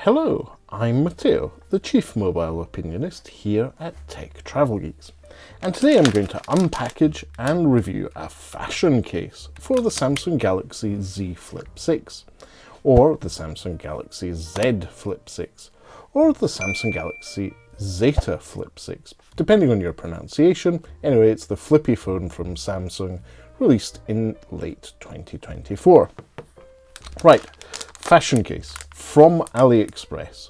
Hello, I'm Matteo, the Chief Mobile Opinionist here at Tech Travel Geeks, and today I'm going to unpackage and review a fashion case for the Samsung Galaxy Z Flip 6, or the Samsung Galaxy Z Flip 6, or the Samsung Galaxy Zeta Flip 6, depending on your pronunciation. Anyway, it's the flippy phone from Samsung, released in late 2024. Right, fashion case from AliExpress.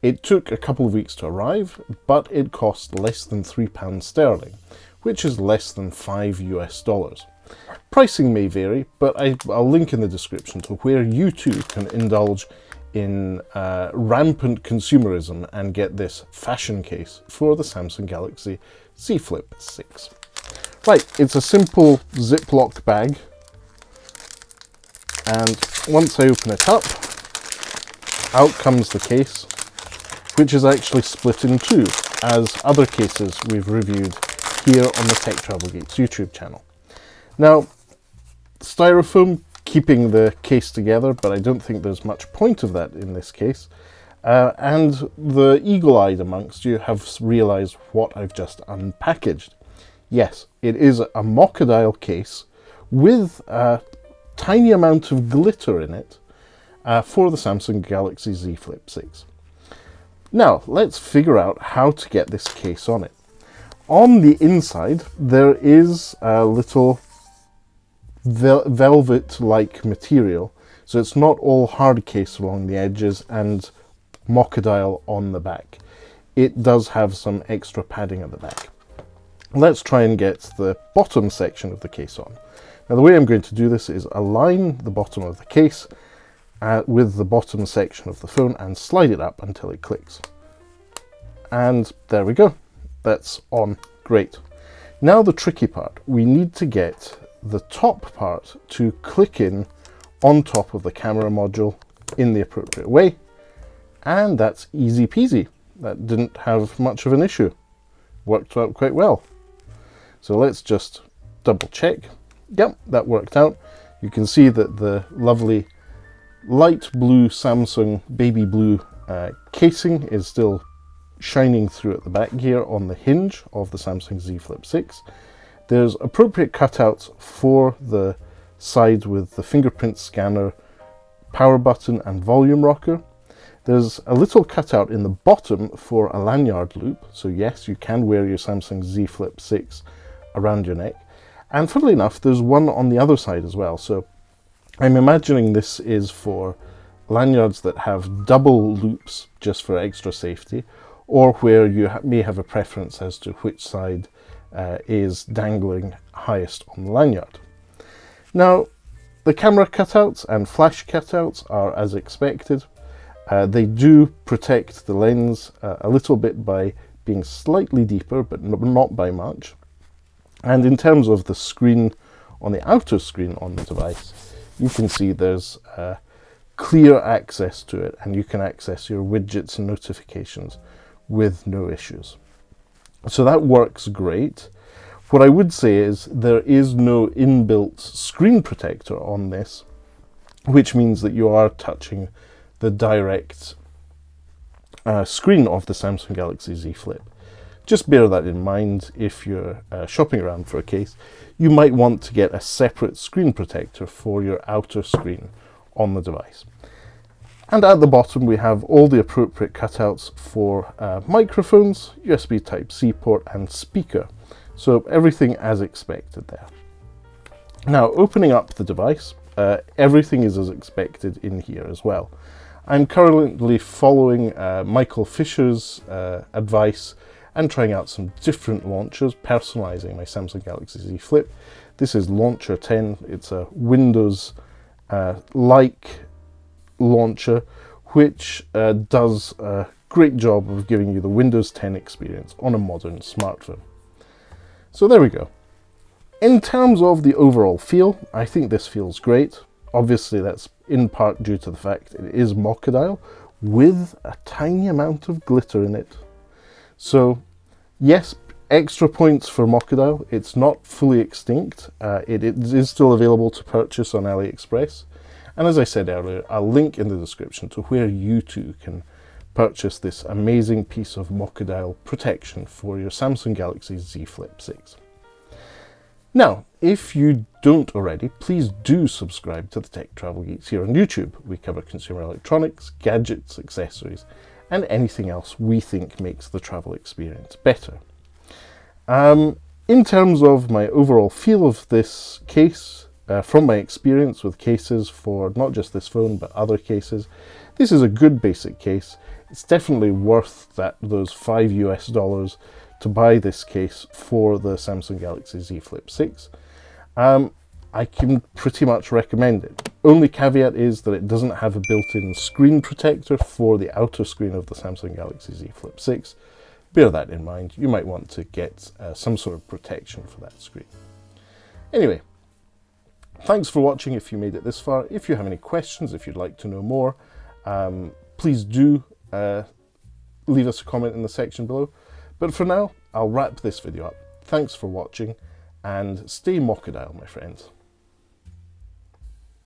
It took a couple of weeks to arrive, but it cost less than £3 sterling, which is less than $5 US. Pricing may vary, but I'll link in the description to where you too can indulge in rampant consumerism and get this fashion case for the Samsung Galaxy Z Flip 6. Right, it's a simple Ziploc bag, and once I open it up, out comes the case, which is actually split in two, as other cases we've reviewed here on the Tech Travel Geeks YouTube channel. Now, styrofoam keeping the case together, but I don't think there's much point of that in this case. And the eagle-eyed amongst you have realised what I've just unpackaged. Yes, it is a Mockodile case with a tiny amount of glitter in it for the Samsung Galaxy Z Flip 6. Now, let's figure out how to get this case on it. On the inside, there is a little velvet-like material, so it's not all hard case along the edges and Mockodile on the back. It does have some extra padding at the back. Let's try and get the bottom section of the case on. Now, the way I'm going to do this is align the bottom of the case with the bottom section of the phone and slide it up until it clicks. And there we go. That's on. Great. Now the tricky part. We need to get the top part to click in on top of the camera module in the appropriate way. And that's easy peasy. That didn't have much of an issue. Worked out quite well. So let's just double check. Yep, that worked out. You can see that the lovely light blue Samsung baby blue casing is still shining through at the back here on the hinge of the Samsung Z Flip 6. There's appropriate cutouts for the side with the fingerprint scanner, power button and volume rocker. There's a little cutout in the bottom for a lanyard loop, so yes, you can wear your Samsung Z Flip 6 around your neck. And funnily enough, there's one on the other side as well, so I'm imagining this is for lanyards that have double loops just for extra safety, or where you may have a preference as to which side is dangling highest on the lanyard. Now, the camera cutouts and flash cutouts are as expected. They do protect the lens a little bit by being slightly deeper, but not by much. And in terms of the screen, on the outer screen on the device, you can see there's clear access to it, and you can access your widgets and notifications with no issues. So that works great. What I would say is there is no inbuilt screen protector on this, which means that you are touching the direct screen of the Samsung Galaxy Z Flip. Just bear that in mind if you're shopping around for a case. You might want to get a separate screen protector for your outer screen on the device. And at the bottom we have all the appropriate cutouts for microphones, USB Type-C port and speaker. So everything as expected there. Now, opening up the device, everything is as expected in here as well. I'm currently following Michael Fisher's advice and trying out some different launchers, personalizing my Samsung Galaxy Z Flip. This is Launcher 10. It's a Windows like launcher, which does a great job of giving you the Windows 10 experience on a modern smartphone. So there we go. In terms of the overall feel, I think this feels great. Obviously that's in part due to the fact it is Mockodile with a tiny amount of glitter in it. So yes, extra points for Mockodile. It's not fully extinct. It is still available to purchase on AliExpress. And as I said earlier, I'll link in the description to where you too can purchase this amazing piece of Mockodile protection for your Samsung Galaxy Z Flip 6. Now, if you don't already, please do subscribe to the Tech Travel Geeks here on YouTube. We cover consumer electronics, gadgets, accessories, and anything else we think makes the travel experience better. In terms of my overall feel of this case, from my experience with cases for not just this phone but other cases, this is a good basic case. It's definitely worth those $5 US to buy this case for the Samsung Galaxy Z Flip 6. I can pretty much recommend it. Only caveat is that it doesn't have a built-in screen protector for the outer screen of the Samsung Galaxy Z Flip 6. Bear that in mind. You might want to get some sort of protection for that screen. Anyway, thanks for watching if you made it this far. If you have any questions, if you'd like to know more, please do leave us a comment in the section below. But for now, I'll wrap this video up. Thanks for watching, and stay Mockodile, my friends.